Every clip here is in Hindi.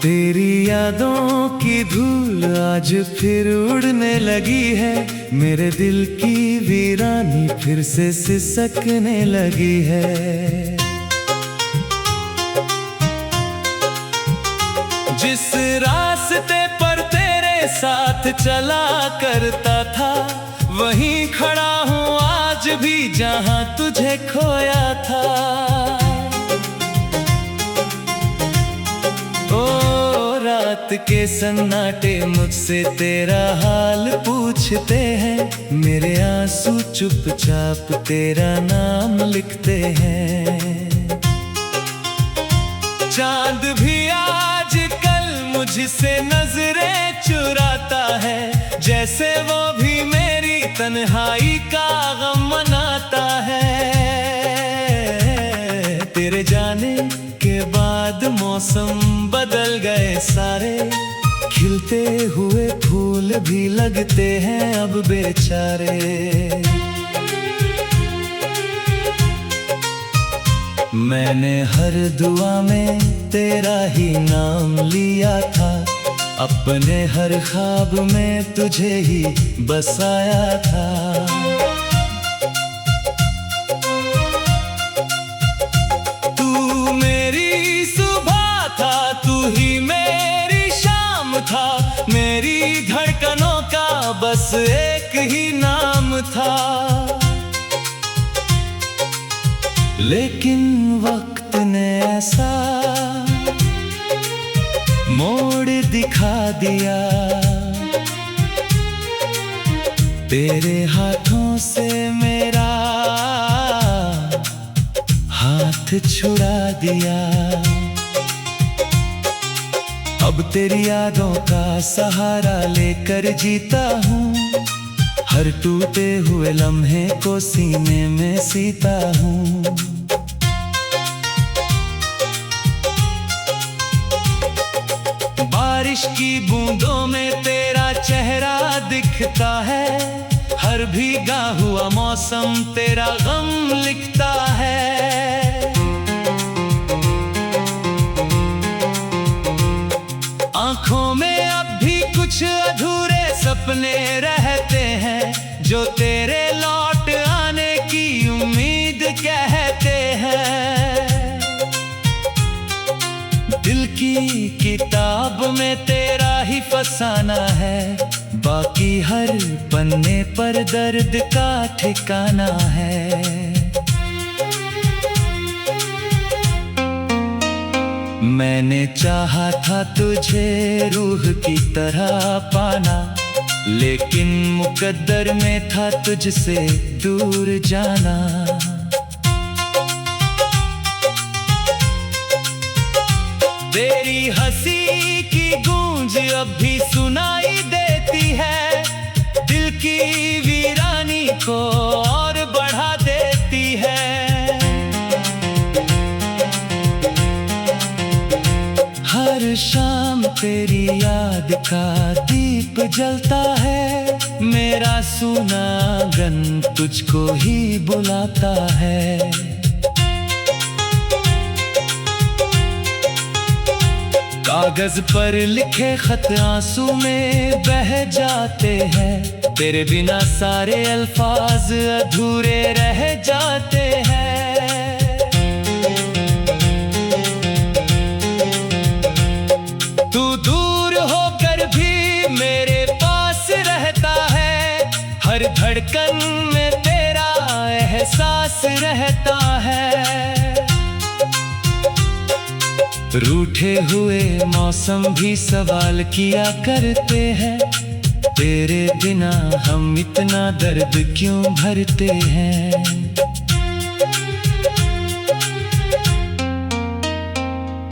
तेरी यादों की धूल आज फिर उड़ने लगी है, मेरे दिल की वीरानी फिर से सिसकने लगी है। जिस रास्ते पर तेरे साथ चला करता था, वहीं खड़ा हूँ आज भी जहाँ तुझे खोया था। रात के सन्नाटे मुझसे तेरा हाल पूछते हैं, मेरे आंसू चुपचाप तेरा नाम लिखते हैं। चांद भी आज कल मुझसे नजरें चुराता है, जैसे वो भी मेरी तन्हाई का गम मनाता है। तेरे जाने के बाद मौसम बदल गए सारे, खिलते हुए फूल भी लगते हैं अब बेचारे। मैंने हर दुआ में तेरा ही नाम लिया था, अपने हर ख्वाब में तुझे ही बसाया था। था मेरी धड़कनों का बस एक ही नाम था, लेकिन वक्त ने ऐसा मोड़ दिखा दिया, तेरे हाथों से मेरा हाथ छुड़ा दिया। अब तेरी यादों का सहारा लेकर जीता हूँ, हर टूटे हुए लम्हे को सीने में सीता हूँ। बारिश की बूंदों में तेरा चेहरा दिखता है, हर भीगा हुआ मौसम तेरा गम लिखता है। आँखों में अब भी कुछ अधूरे सपने रहते हैं, जो तेरे लौट आने की उम्मीद कहते हैं। दिल की किताब में तेरा ही फसाना है, बाकी हर पन्ने पर दर्द का ठिकाना है। मैंने चाहा था तुझे रूह की तरह पाना, लेकिन मुकद्दर में था तुझसे दूर जाना। तेरी हंसी की गूंज अब भी सुनाई देती है, दिल की वीरानी को और बढ़ा देती है। हर शाम तेरी याद का दीप जलता है, मेरा सूना आंगन तुझको ही बुलाता है। कागज पर लिखे खत आंसू में बह जाते हैं, तेरे बिना सारे अल्फाज अधूरे रह जाते हैं। हर धड़कन में तेरा एहसास रहता है, रूठे हुए मौसम भी सवाल किया करते हैं, तेरे बिना हम इतना दर्द क्यों भरते हैं।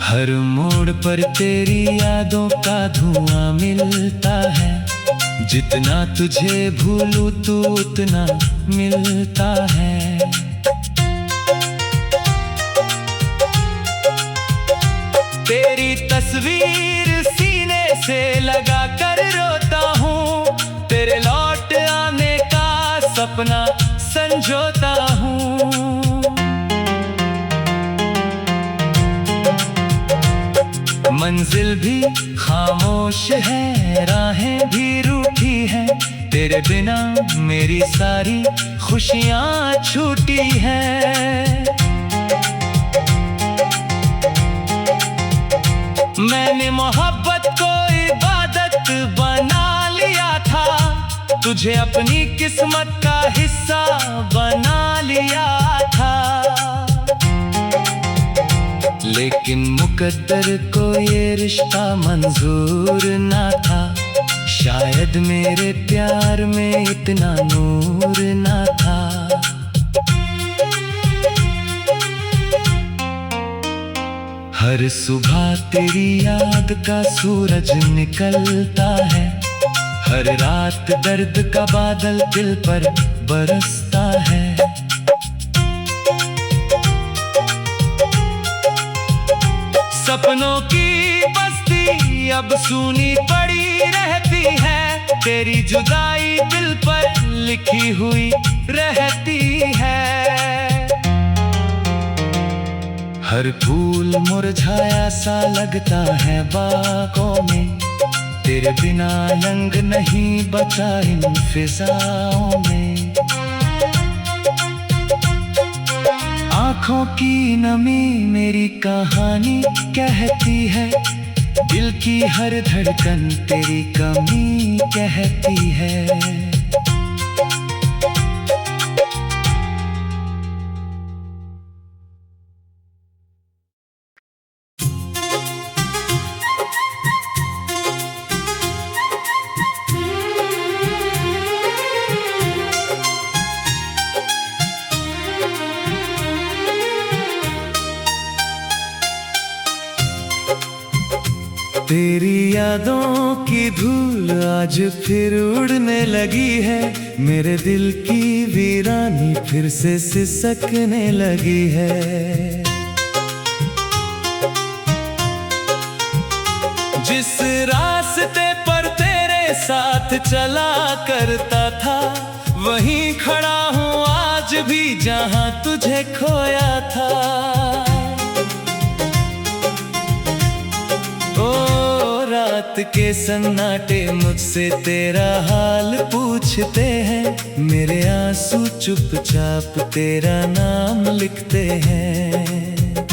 हर मोड़ पर तेरी यादों का धुआं मिलता है, जितना तुझे भूलूं तू उतना मिलता है। तेरी तस्वीर सीने से लगा कर रोता हूँ, तेरे लौट आने का सपना संजोता हूँ। मंजिल भी खामोश है, राहें भी रूठी हैं, तेरे बिना मेरी सारी खुशियाँ छूटी हैं। मैंने मोहब्बत को इबादत बना लिया था, तुझे अपनी किस्मत का हिस्सा बना लिया था। लेकिन मुकद्दर को ये रिश्ता मंजूर ना था, शायद मेरे प्यार में इतना नूर ना था। हर सुबह तेरी याद का सूरज निकलता है, हर रात दर्द का बादल दिल पर बरसता है। सपनों की बस्ती अब सूनी पड़ी रहती है, तेरी जुदाई दिल पर लिखी हुई रहती है। हर फूल मुरझाया सा लगता है बागों में, तेरे बिना रंग नहीं बचा इन फिजाओं में। आँखों की नमी मेरी कहानी कहती है, दिल की हर धड़कन तेरी कमी कहती है। तेरी यादों की धूल आज फिर उड़ने लगी है, मेरे दिल की वीरानी फिर से सिसकने लगी है। जिस रास्ते पर तेरे साथ चला करता था, वहीं खड़ा हूँ आज भी जहाँ तुझे खोया था। रात के सन्नाटे मुझसे तेरा हाल पूछते हैं, मेरे आंसू चुपचाप तेरा नाम लिखते हैं।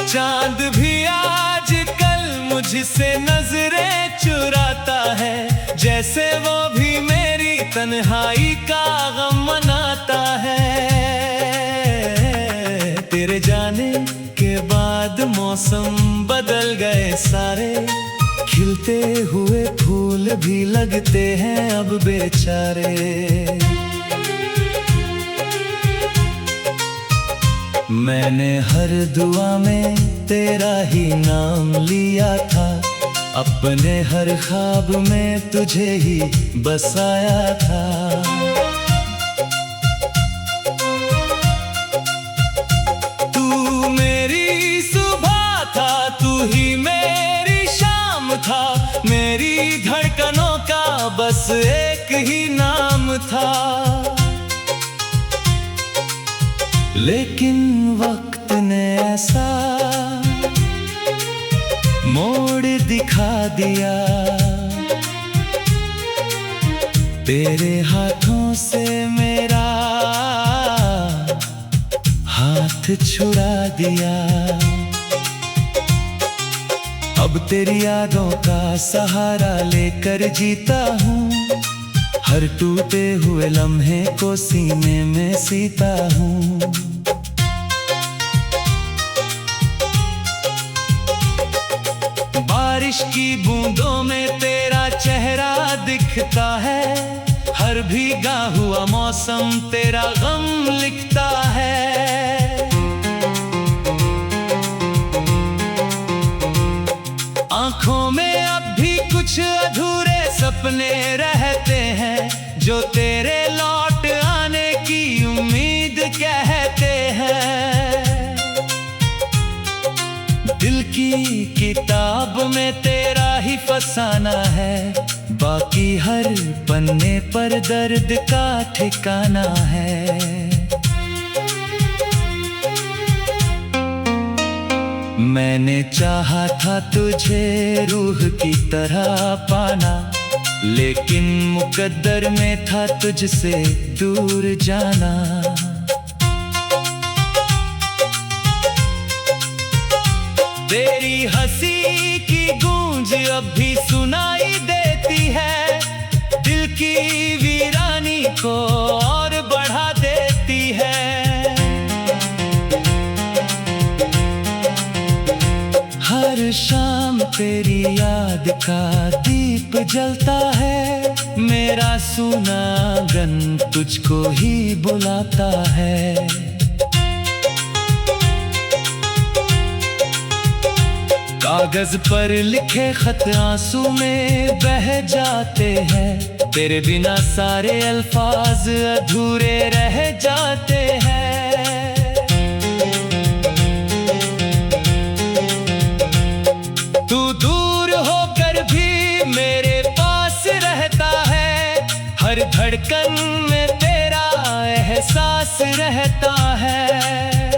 चांद भी आज कल मुझसे नजरें चुराता है, जैसे वो भी मेरी तन्हाई का गम मनाता है। तेरे जाने के बाद मौसम बदल गए सारे, खिलते हुए फूल भी लगते हैं अब बेचारे। मैंने हर दुआ में तेरा ही नाम लिया था, अपने हर ख्वाब में तुझे ही बसाया था। था मेरी धड़कनों का बस एक ही नाम था, लेकिन वक्त ने ऐसा मोड़ दिखा दिया, तेरे हाथों से मेरा हाथ छुड़ा दिया। अब तेरी यादों का सहारा लेकर जीता हूँ, हर टूटे हुए लम्हे को सीने में सीता हूँ। बारिश की बूंदों में तेरा चेहरा दिखता है, हर भीगा हुआ मौसम तेरा गम लिखता है। आँखों में अब भी कुछ अधूरे सपने रहते हैं, जो तेरे लौट आने की उम्मीद कहते हैं। दिल की किताब में तेरा ही फसाना है, बाकी हर पन्ने पर दर्द का ठिकाना है। मैंने चाहा था तुझे रूह की तरह पाना, लेकिन मुकद्दर में था तुझसे दूर जाना। तेरी हंसी की गूंज अब भी सुनाई देती है, दिल की वीरानी को और बढ़ा देती है। हर शाम तेरी याद का दीप जलता है, मेरा सूना गन तुझको ही बुलाता है। कागज पर लिखे खत आंसू में बह जाते हैं, तेरे बिना सारे अल्फाज अधूरे रह जाते हैं। हर धड़कन में तेरा एहसास रहता है।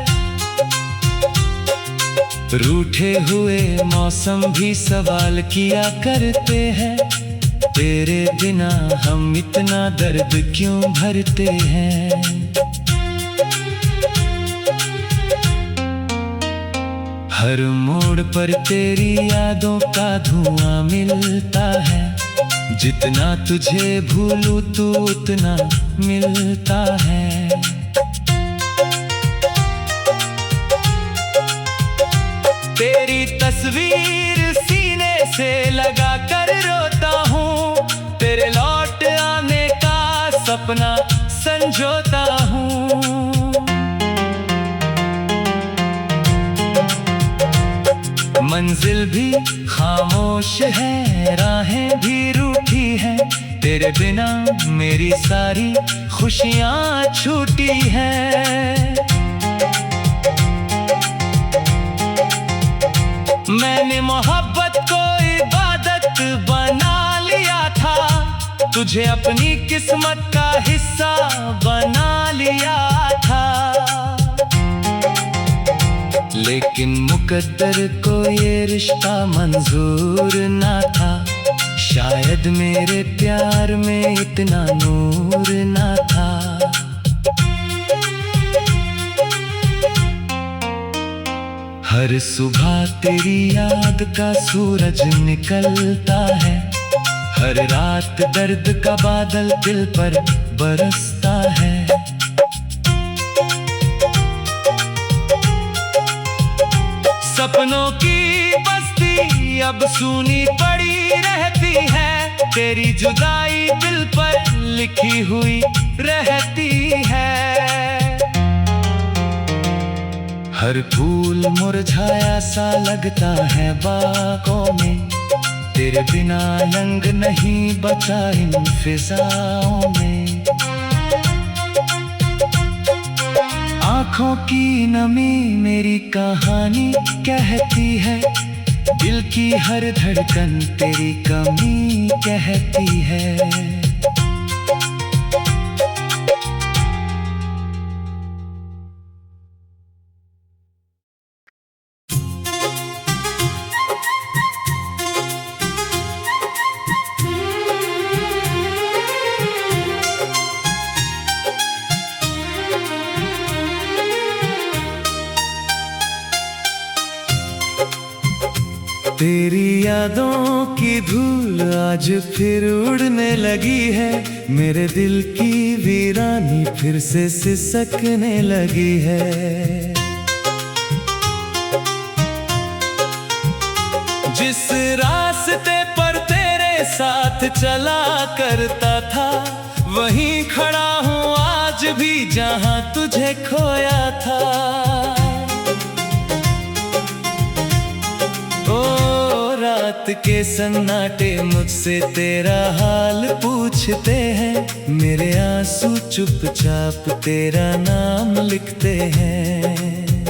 रूठे हुए मौसम भी सवाल किया करते हैं, तेरे बिना हम इतना दर्द क्यों भरते हैं। हर मोड़ पर तेरी यादों का धुआं मिलता है, जितना तुझे भूलूं तू उतना मिलता है। तेरी तस्वीर सीने से लगा कर रोता हूँ, तेरे लौट आने का सपना संजोता हूँ। मंजिल भी खामोश है, राहें भी रूठी हैं, तेरे बिना मेरी सारी खुशियाँ छूटी हैं। मैंने मोहब्बत को इबादत बना लिया था, तुझे अपनी किस्मत का हिस्सा बना लिया था। लेकिन मुकद्दर को ये रिश्ता मंजूर ना था, शायद मेरे प्यार में इतना नूर ना था। हर सुबह तेरी याद का सूरज निकलता है, हर रात दर्द का बादल दिल पर बरसता है। सपनों की बस्ती अब सूनी पड़ी रहती है, तेरी जुदाई दिल पर लिखी हुई रहती है। हर फूल मुरझाया सा लगता है बागों में, तेरे बिना रंग नहीं बचा इन फिजाओं में। आँखों की नमी मेरी कहानी कहती है, दिल की हर धड़कन तेरी कमी कहती है। तेरी यादों की धूल आज फिर उड़ने लगी है, मेरे दिल की वीरानी फिर से सिसकने लगी है। जिस रास्ते पर तेरे साथ चला करता था, वहीं खड़ा हूँ आज भी जहाँ तुझे खोया था। रात के सन्नाटे मुझसे तेरा हाल पूछते हैं, मेरे आंसू चुपचाप तेरा नाम लिखते हैं।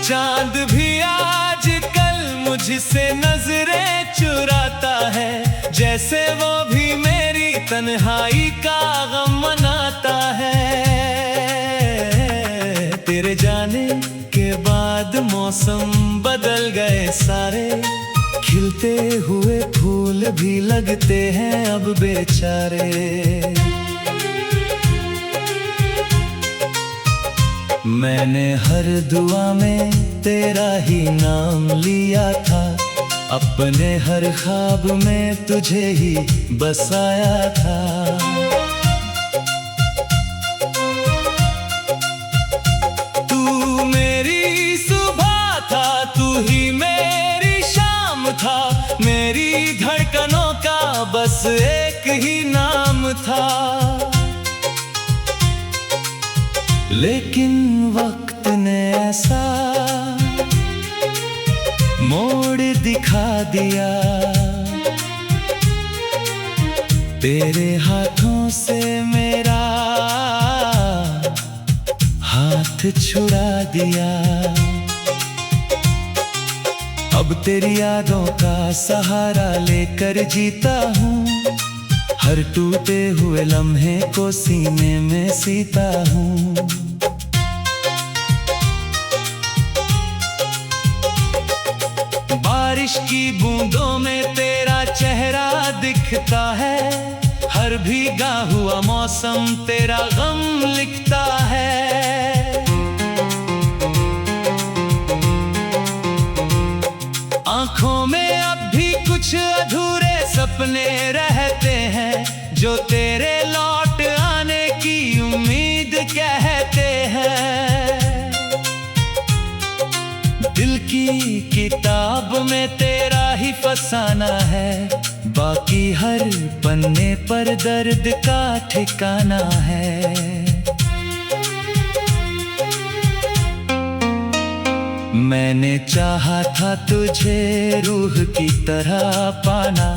चांद भी आज कल मुझसे नजरें चुराता है, जैसे वो भी मेरी तन्हाई का गम मनाता है। तेरे जाने के बाद मौसम बदल गए सारे, खिलते हुए फूल भी लगते हैं अब बेचारे। मैंने हर दुआ में तेरा ही नाम लिया था, अपने हर ख्वाब में तुझे ही बसाया था। तू मेरी सुबह था, तू ही मेरी शाम था, मेरी धड़कनों का बस एक ही नाम था। लेकिन वक्त ने ऐसा मोड़ दिखा दिया, तेरे हाथों से मेरा हाथ छुड़ा दिया। अब तेरी यादों का सहारा लेकर जीता हूँ, हर टूटे हुए लम्हे को सीने में सीता हूँ। बारिश की बूंदों में तेरा चेहरा दिखता है, हर भीगा हुआ मौसम तेरा गम लिखता है। आंखों में अब भी कुछ अधूरे सपने रहते हैं, जो तेरे लौट आने की उम्मीद कहते हैं। दिल की किताब में तेरा ही फसाना है, बाकी हर पन्ने पर दर्द का ठिकाना है। मैंने चाहा था तुझे रूह की तरह पाना,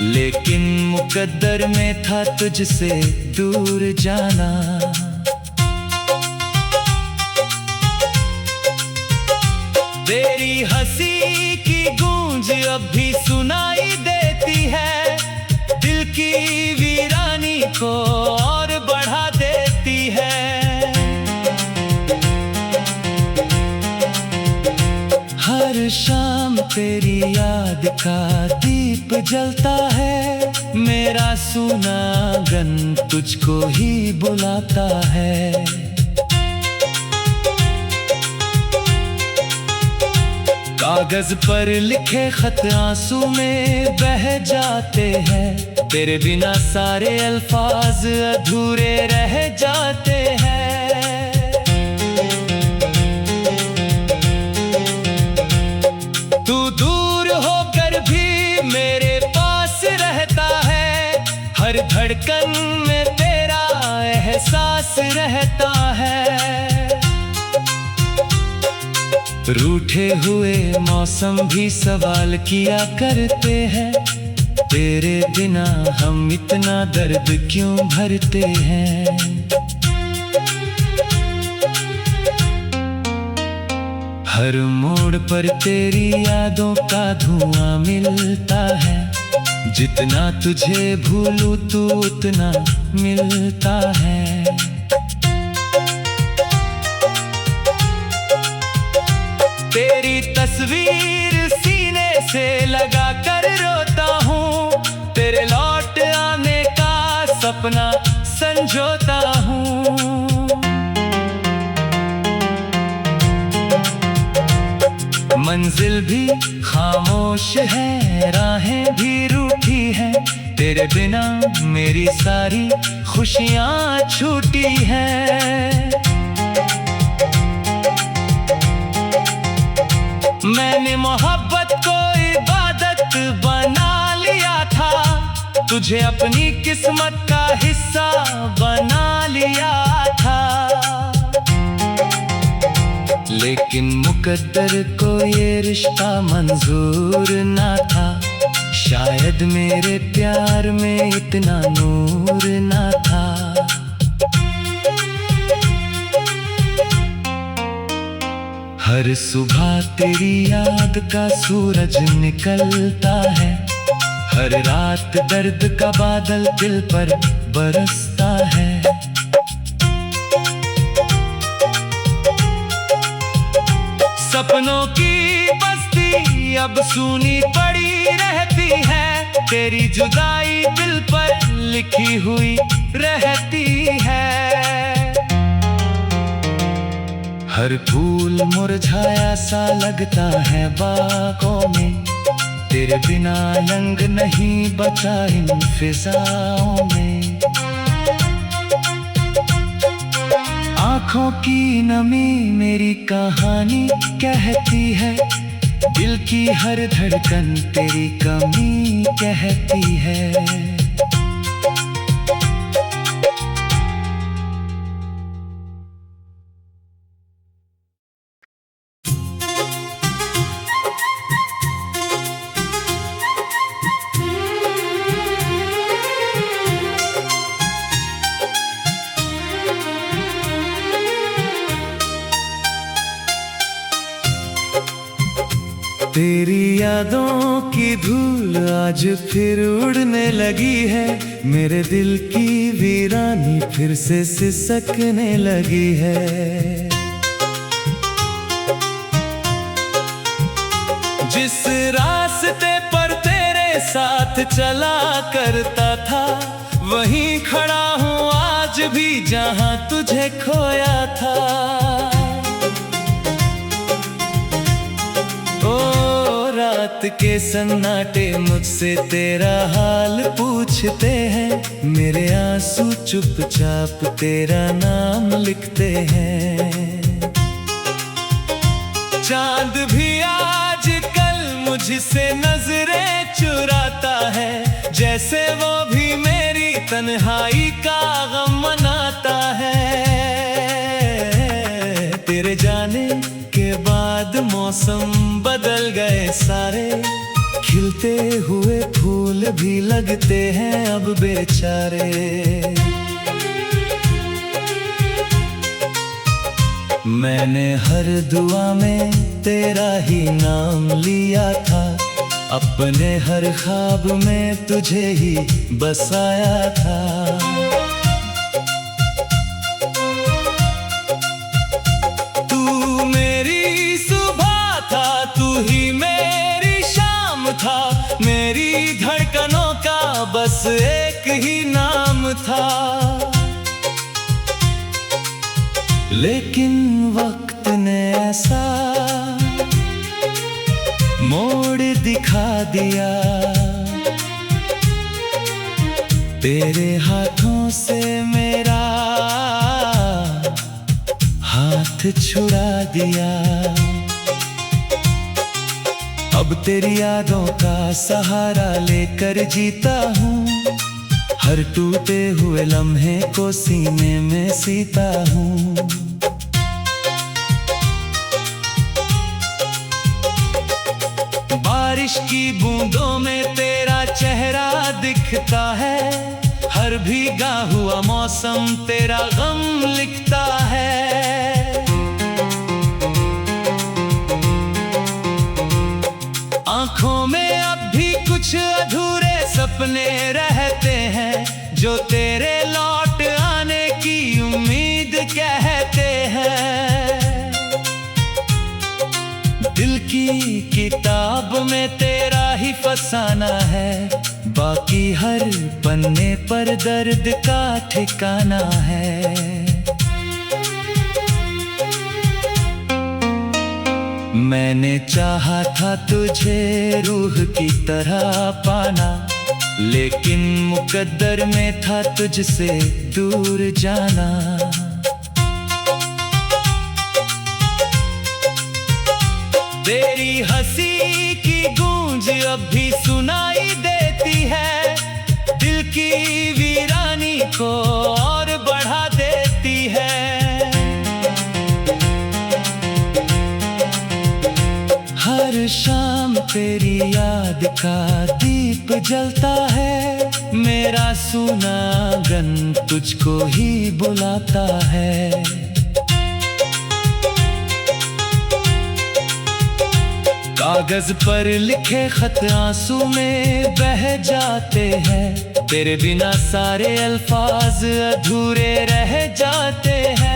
लेकिन मुकद्दर में था तुझसे दूर जाना। तेरी हंसी की गूंज अब भी सुनाई देती है, दिल की वीरानी को और बढ़ा देती है। हर शाम तेरी याद का दीप जलता है, मेरा सूना गन तुझको ही बुलाता है। कागज पर लिखे खत आंसू में बह जाते हैं, तेरे बिना सारे अल्फाज अधूरे रह जाते हैं। तू दूर होकर भी मेरे पास रहता है, हर धड़कन में तेरा एहसास रहता है। रूठे हुए मौसम भी सवाल किया करते हैं, तेरे बिना हम इतना दर्द क्यों भरते हैं। हर मोड़ पर तेरी यादों का धुआं मिलता है, जितना तुझे भूलूं तू उतना मिलता है। तेरी तस्वीर सीने से लगा कर रोता हूँ, तेरे लौट आने का सपना संजोता हूँ। मंजिल भी खामोश है, राहें भी रूठी हैं, तेरे बिना मेरी सारी खुशियाँ छूटी हैं। मैंने मोहब्बत को इबादत बना लिया था, तुझे अपनी किस्मत का हिस्सा बना लिया था। लेकिन मुकद्दर को ये रिश्ता मंजूर ना था, शायद मेरे प्यार में इतना नूर ना था। हर सुबह तेरी याद का सूरज निकलता है, हर रात दर्द का बादल दिल पर बरसता है। सपनों की बस्ती अब सूनी पड़ी रहती है, तेरी जुदाई दिल पर लिखी हुई रहती है। हर फूल मुरझाया सा लगता है बागों में, तेरे बिना रंग नहीं बचा इन फिजाओं में। आँखों की नमी मेरी कहानी कहती है, दिल की हर धड़कन तेरी कमी कहती है। तेरी यादों की धूल आज फिर उड़ने लगी है, मेरे दिल की वीरानी फिर से सिसकने लगी है। जिस रास्ते पर तेरे साथ चला करता था, वहीं खड़ा हूँ आज भी जहाँ तुझे खोया था। रात के सन्नाटे मुझसे तेरा हाल पूछते हैं, मेरे आंसू चुपचाप तेरा नाम लिखते हैं। चांद भी आज कल मुझसे नजरें चुराता है, जैसे वो भी मेरी तन्हाई का गम मनाता है। तेरे जाने के बाद मौसम बदल गए सारे, खिलते हुए फूल भी लगते हैं अब बेचारे। मैंने हर दुआ में तेरा ही नाम लिया था, अपने हर ख्वाब में तुझे ही बसाया था। था मेरी धड़कनों का बस एक ही नाम था, लेकिन वक्त ने ऐसा मोड़ दिखा दिया, तेरे हाथों से मेरा हाथ छुड़ा दिया। अब तेरी यादों का सहारा लेकर जीता हूँ, हर टूटे हुए लम्हे को सीने में सीता हूँ। बारिश की बूंदों में तेरा चेहरा दिखता है, हर भीगा हुआ मौसम तेरा गम लिखता है। आँखों में अब भी कुछ अधूरे सपने रहते हैं, जो तेरे लौट आने की उम्मीद कहते हैं। दिल की किताब में तेरा ही फसाना है, बाकी हर पन्ने पर दर्द का ठिकाना है। मैंने चाहा था तुझे रूह की तरह पाना, लेकिन मुकद्दर में था तुझसे दूर जाना। तेरी हंसी की गूंज अब भी सुनाई देती है, दिल की वीरानी को और बढ़ा देती है। हर शाम तेरी याद का दीप जलता है, मेरा सूना गन तुझको ही बुलाता है। कागज पर लिखे खत आंसू में बह जाते हैं, तेरे बिना सारे अल्फाज अधूरे रह जाते हैं।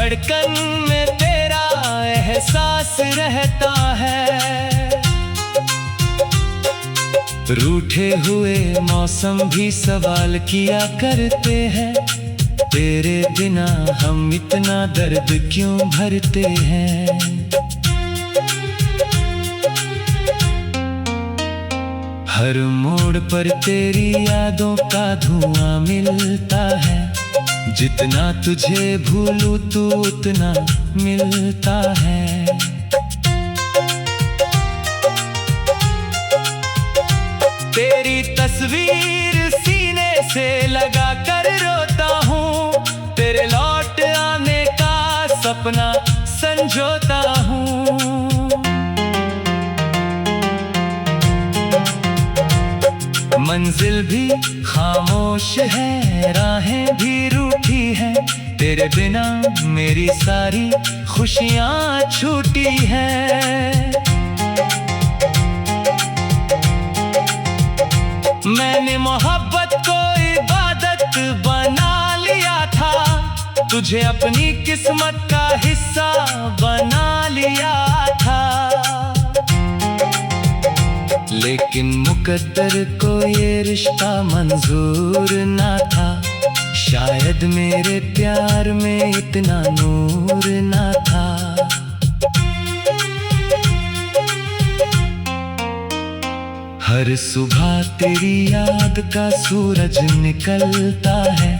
धड़कन में तेरा एहसास रहता है। रूठे हुए मौसम भी सवाल किया करते हैं, तेरे बिना हम इतना दर्द क्यों भरते हैं। हर मोड़ पर तेरी यादों का धुआं मिलता है, जितना तुझे भूलूं तू उतना मिलता है। तेरी तस्वीर सीने से लगा कर रोता हूँ, तेरे लौट आने का सपना संजोता हूँ। मंजिल भी खामोश है, राहें भी रूठी हैं, तेरे बिना मेरी सारी खुशियाँ छूटी हैं। मैंने मोहब्बत को इबादत बना लिया था, तुझे अपनी किस्मत का हिस्सा बना लिया था। लेकिन मुकद्दर को ये रिश्ता मंजूर ना था, शायद मेरे प्यार में इतना नूर ना था। हर सुबह तेरी याद का सूरज निकलता है,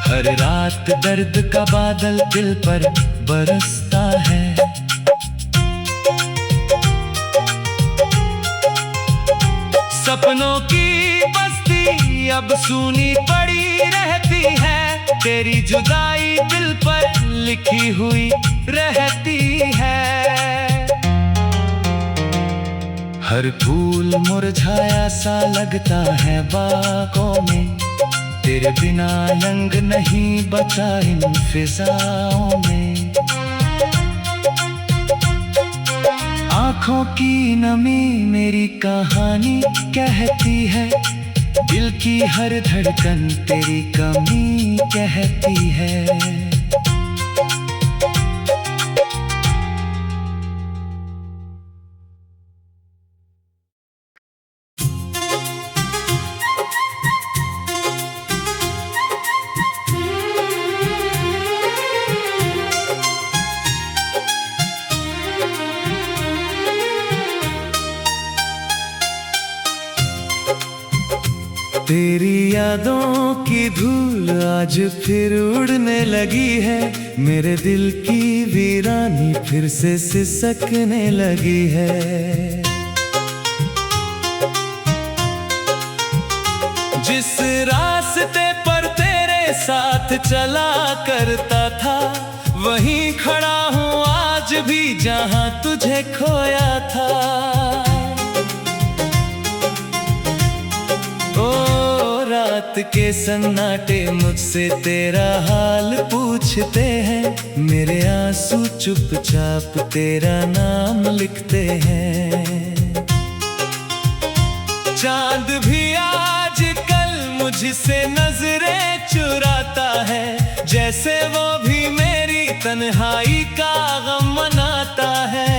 हर रात दर्द का बादल दिल पर बरसता है। सपनों की बस्ती अब सूनी पड़ी रहती है, तेरी जुदाई दिल पर लिखी हुई रहती है। हर फूल मुरझाया सा लगता है बागों में, तेरे बिना रंग नहीं बचा इन फिजाओं में। आँखों की नमी मेरी कहानी कहती है, दिल की हर धड़कन तेरी कमी कहती है। तेरी यादों की धूल आज फिर उड़ने लगी है, मेरे दिल की वीरानी फिर से सिसकने लगी है। जिस रास्ते पर तेरे साथ चला करता था, वहीं खड़ा हूँ आज भी जहाँ तुझे खोया था। रात के सन्नाटे मुझसे तेरा हाल पूछते हैं, मेरे आंसू चुपचाप तेरा नाम लिखते हैं। चांद भी आज कल मुझसे नजरें चुराता है, जैसे वो भी मेरी तन्हाई का गम मनाता है।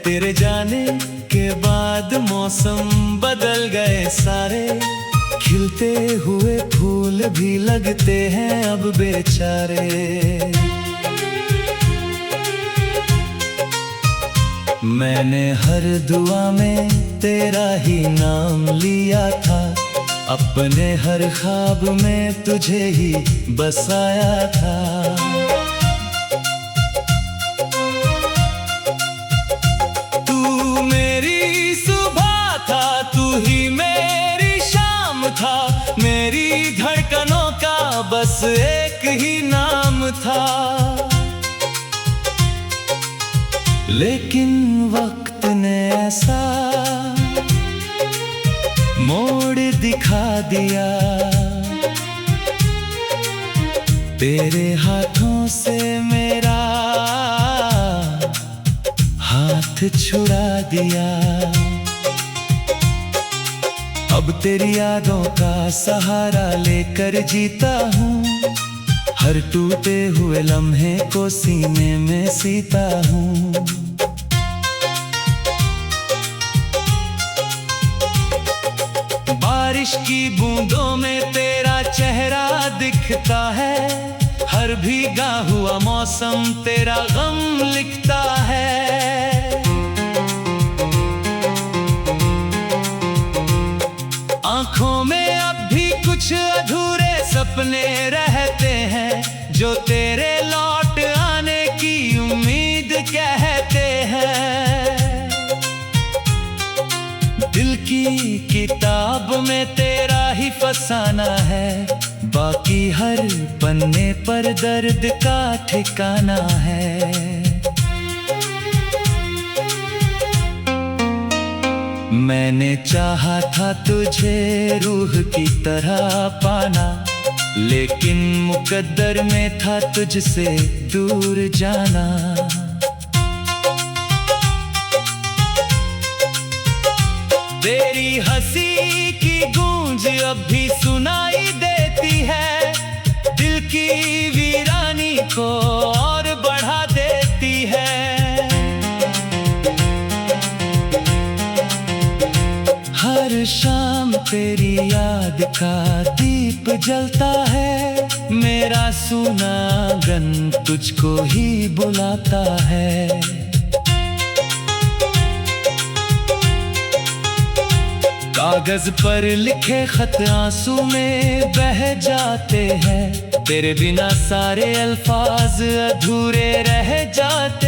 तेरे जाने के बाद मौसम बदल गए सारे, खिलते हुए फूल भी लगते हैं अब बेचारे। मैंने हर दुआ में तेरा ही नाम लिया था, अपने हर ख्वाब में तुझे ही बसाया था। मेरी धड़कनों का बस एक ही नाम था, लेकिन वक्त ने ऐसा मोड़ दिखा दिया, तेरे हाथों से मेरा हाथ छुड़ा दिया। अब तेरी यादों का सहारा लेकर जीता हूँ, हर टूटे हुए लम्हे को सीने में सीता हूँ। बारिश की बूंदों में तेरा चेहरा दिखता है, हर भीगा हुआ मौसम तेरा गम लिखता है। आंखों में अब भी कुछ अधूरे सपने रहते हैं, जो तेरे लौट आने की उम्मीद कहते हैं। दिल की किताब में तेरा ही फसाना है, बाकी हर पन्ने पर दर्द का ठिकाना है। मैंने चाहा था तुझे रूह की तरह पाना, लेकिन मुकद्दर में था तुझसे दूर जाना। तेरी हंसी की गूंज अब भी सुनाई देती है, दिल की वीरानी को और बढ़ा देती है। हर शाम तेरी याद का दीप जलता है, मेरा सूना आंगन तुझको ही बुलाता है। कागज पर लिखे खत आंसू में बह जाते हैं, तेरे बिना सारे अल्फाज अधूरे रह जाते